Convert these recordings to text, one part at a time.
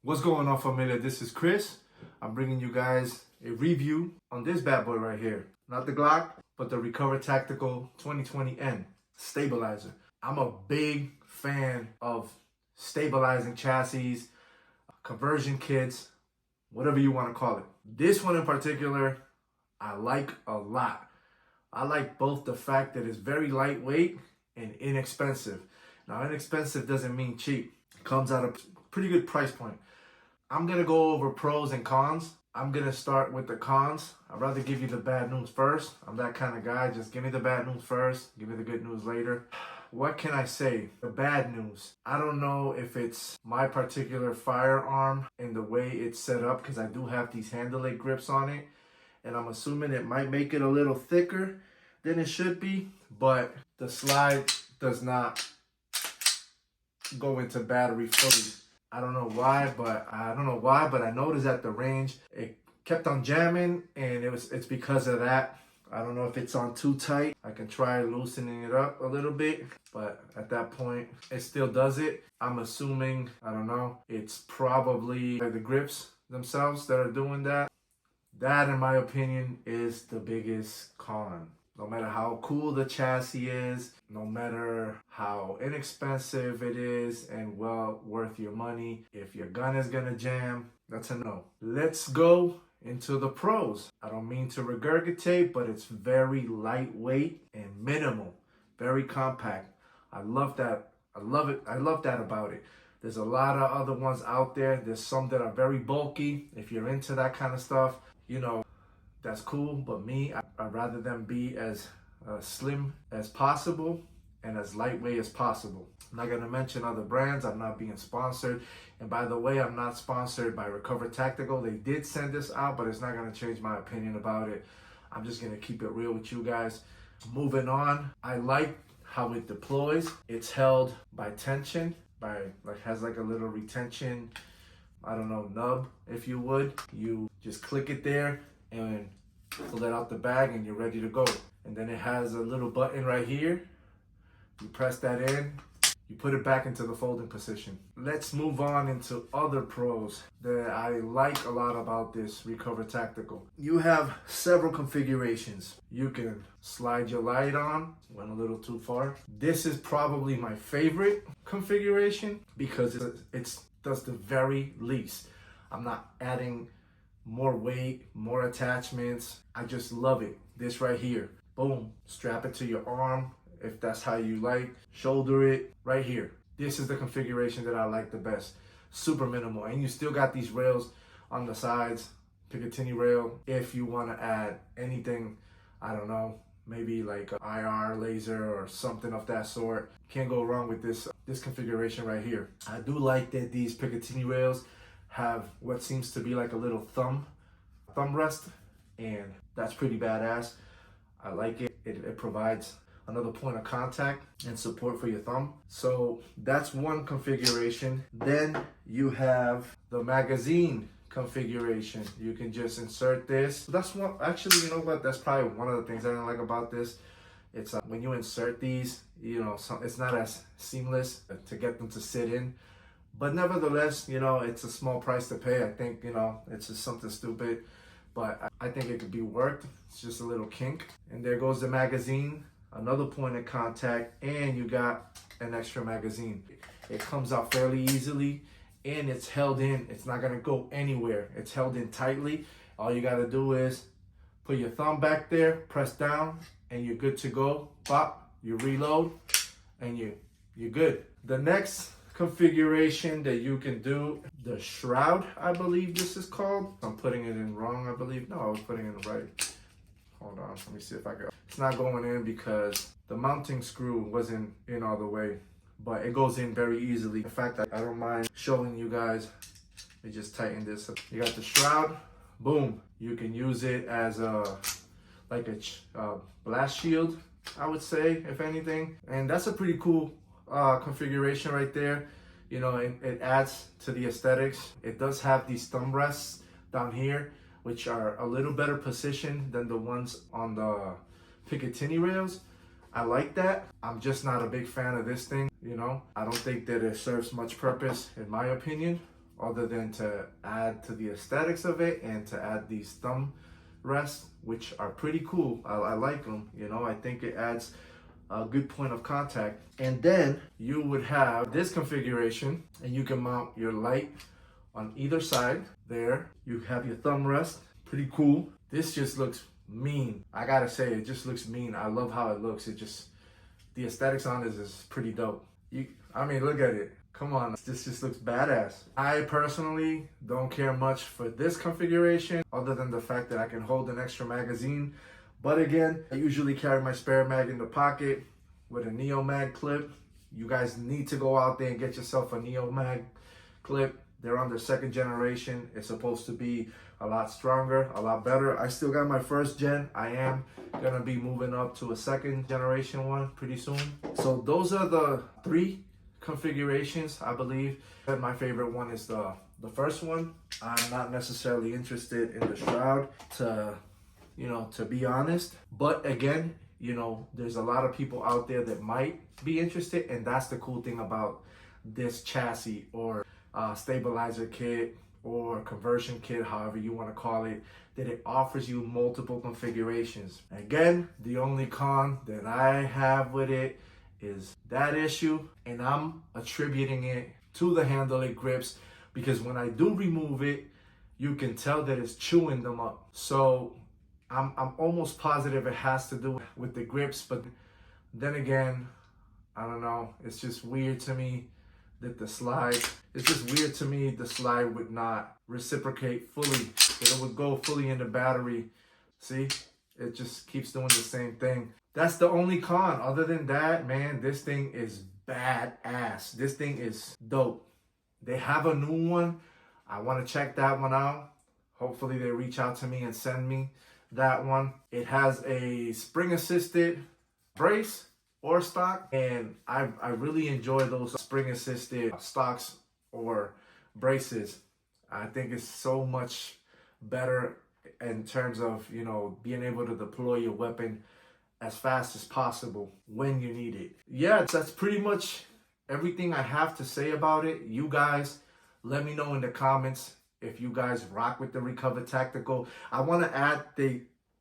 What's going on, familia? This is Chris. I'm bringing you guys a review on this bad boy right here. Not the Glock, but the Recover Tactical 2020N stabilizer. I'm a big fan of stabilizing chassis, conversion kits, whatever you want to call it. This one in particular, I like a lot. I like both the fact that it's very lightweight and inexpensive. Now, inexpensive doesn't mean cheap. It comes at a pretty good price point. I'm gonna go over pros and cons. I'm gonna start with the cons. I'd rather give you the bad news first. I'm that kind of guy. Just give me the bad news first. Give me the good news later. What can I say? The bad news. I don't know if it's my particular firearm and the way it's set up, because I do have these handle leg grips on it. And I'm assuming it might make it a little thicker than it should be. But the slide does not go into battery fully. I don't know why, but I noticed at the range it kept on jamming, and it's because of that. I don't know if it's on too tight. I can try loosening it up a little bit, but at that point it still does it. I'm assuming, I don't know, it's probably like the grips themselves that are doing that. That, in my opinion, is the biggest con. No matter how cool the chassis is, no matter how inexpensive it is and well worth your money, if your gun is gonna jam, that's a no. Let's go into the pros. I don't mean to regurgitate, but it's very lightweight and minimal, very compact. I love that. I love it. I love that about it. There's a lot of other ones out there. There's some that are very bulky. If you're into that kind of stuff, that's cool, but me, I'd rather them be as slim as possible and as lightweight as possible. I'm not going to mention other brands. I'm not being sponsored. And by the way, I'm not sponsored by Recover Tactical. They did send this out, but it's not going to change my opinion about it. I'm just going to keep it real with you guys. Moving on, I like how it deploys. It's held by tension, has like a little retention, I don't know, nub, if you would. You just click it there and pull it out the bag and you're ready to go. And then it has a little button right here. You press that in, you put it back into the folding position. Let's move on into other pros that I like a lot about this Recover Tactical. You have several configurations. You can slide your light on, went a little too far. This is probably my favorite configuration because it does the very least. I'm not adding more weight, more attachments. I just love it. This right here, boom, strap it to your arm if that's how you like, shoulder it right here. This is the configuration that I like the best. Super minimal, and you still got these rails on the sides, Picatinny rail. If you want to add anything, I don't know, maybe like an IR laser or something of that sort, can't go wrong with this configuration right here. I do like that these Picatinny rails have what seems to be like a little thumb rest, and that's pretty badass. I like it. It provides another point of contact and support for your thumb. So that's one configuration. Then you have the magazine configuration. You can just insert this. That's one, actually, you know what? That's probably one of the things I don't like about this. It's when you insert these, it's not as seamless to get them to sit in. But nevertheless, it's a small price to pay. I think, it's just something stupid, but I think it could be worked. It's just a little kink. And there goes the magazine, another point of contact, and you got an extra magazine. It comes out fairly easily, and it's held in. It's not gonna go anywhere. It's held in tightly. All you gotta do is put your thumb back there, press down, and you're good to go. Pop, you reload, and you're good. The next configuration that you can do, the shroud, I believe this is called. I'm putting it in wrong, I believe. No, I was putting it in right. Hold on, let me see if I can. It's not going in because the mounting screw wasn't in all the way, but it goes in very easily. In fact, I don't mind showing you guys. Let me just tighten this up. You got the shroud, boom. You can use it as like a blast shield, I would say, if anything. And that's a pretty cool configuration right there. It adds to the aesthetics. It does have these thumb rests down here, which are a little better positioned than the ones on the Picatinny rails. I like that. I'm just not a big fan of this thing, I don't think that it serves much purpose, in my opinion, other than to add to the aesthetics of it and to add these thumb rests, which are pretty cool. I like them, you know. I think it adds a good point of contact. And then you would have this configuration, and you can mount your light on either side. There you have your thumb rest. Pretty cool. This just looks mean. I gotta say, it just looks mean. I love how it looks. It just, the aesthetics on this is pretty dope. I mean, look at it. Come on, this just looks badass. I personally don't care much for this configuration other than the fact that I can hold an extra magazine. But again, I usually carry my spare mag in the pocket with a Neo Mag clip. You guys need to go out there and get yourself a Neo Mag clip. They're on their second generation. It's supposed to be a lot stronger, a lot better. I still got my first gen. I am gonna be moving up to a second generation one pretty soon. So those are the 3 configurations, I believe. My favorite one is the first one. I'm not necessarily interested in the shroud, to be honest. But again, there's a lot of people out there that might be interested, and that's the cool thing about this chassis or stabilizer kit or conversion kit, however you want to call it, that it offers you multiple configurations. Again, the only con that I have with it is that issue, and I'm attributing it to the handle it grips, because when I do remove it, you can tell that it's chewing them up. So I'm almost positive it has to do with the grips, but then again, I don't know. It's just weird to me that the slide would not reciprocate fully, that it would go fully in the battery. See, it just keeps doing the same thing. That's the only con. Other than that, man, this thing is badass. This thing is dope. They have a new one. I want to check that one out. Hopefully they reach out to me and send me that one. It has a spring assisted brace or stock, and I really enjoy those spring assisted stocks or braces. I think it's so much better in terms of being able to deploy your weapon as fast as possible when you need it. Yeah, that's pretty much everything I have to say about it. You guys, let me know in the comments if you guys rock with the Recover Tactical. I want to add,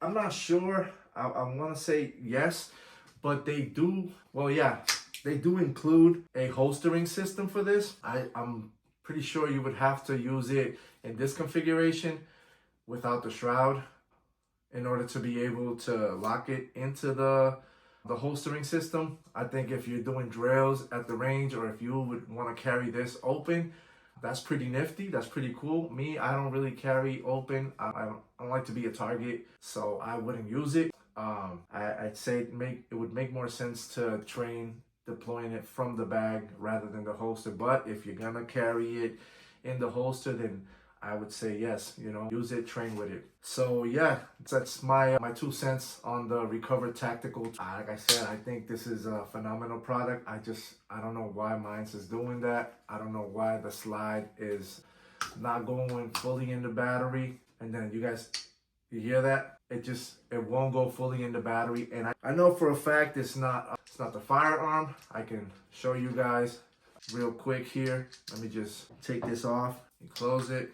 I'm not sure, I want to say yes, but they do, they do include a holstering system for this. I'm pretty sure you would have to use it in this configuration without the shroud in order to be able to lock it into the holstering system. I think if you're doing drills at the range, or if you would want to carry this open, that's pretty nifty. That's pretty cool. Me, I don't really carry open. I don't like to be a target, so I wouldn't use it. I'd say it would make more sense to train deploying it from the bag rather than the holster. But if you're gonna carry it in the holster, then I would say yes, use it, train with it. So yeah, that's my 2 cents on the Recover Tactical. Like I said, I think this is a phenomenal product. I don't know why mine's is doing that. I don't know why the slide is not going fully in the battery. And then you hear that? It won't go fully in the battery. And I know for a fact it's not the firearm. I can show you guys real quick here. Let me just take this off and close it.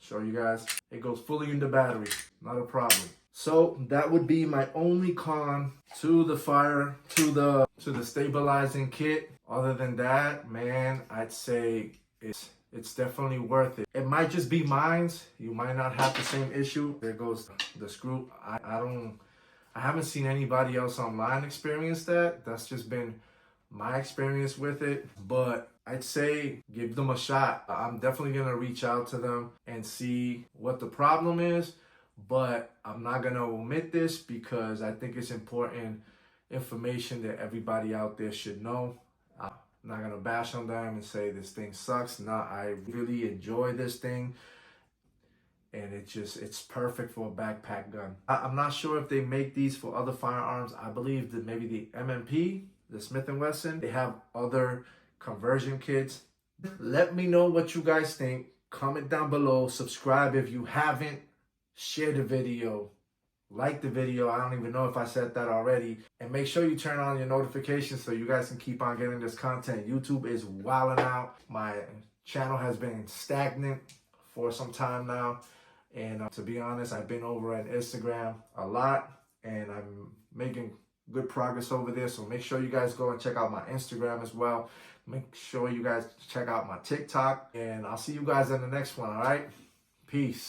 Show you guys. It goes fully in the battery. Not a problem. So that would be my only con to the stabilizing kit. Other than that, man, I'd say it's definitely worth it. It might just be mine's. You might not have the same issue. There goes the screw. I haven't seen anybody else online experience that. That's just been my experience with it. But I'd say give them a shot. I'm definitely going to reach out to them and see what the problem is. But I'm not going to omit this because I think it's important information that everybody out there should know. I'm not going to bash on them and say this thing sucks. No, I really enjoy this thing. And it's perfect for a backpack gun. I'm not sure if they make these for other firearms. I believe that maybe the M&P, the Smith & Wesson, they have other conversion kits. Let me know what you guys think. Comment down below. Subscribe if you haven't. Share the video. Like the video. I don't even know if I said that already. And make sure you turn on your notifications so you guys can keep on getting this content. YouTube is wilding out. My Channel has been stagnant for some time now. And to be honest, I've been over at Instagram a lot and I'm making good progress over there. So make sure you guys go and check out my Instagram as well. Make sure you guys check out my TikTok, and I'll see you guys in the next one. All right. Peace.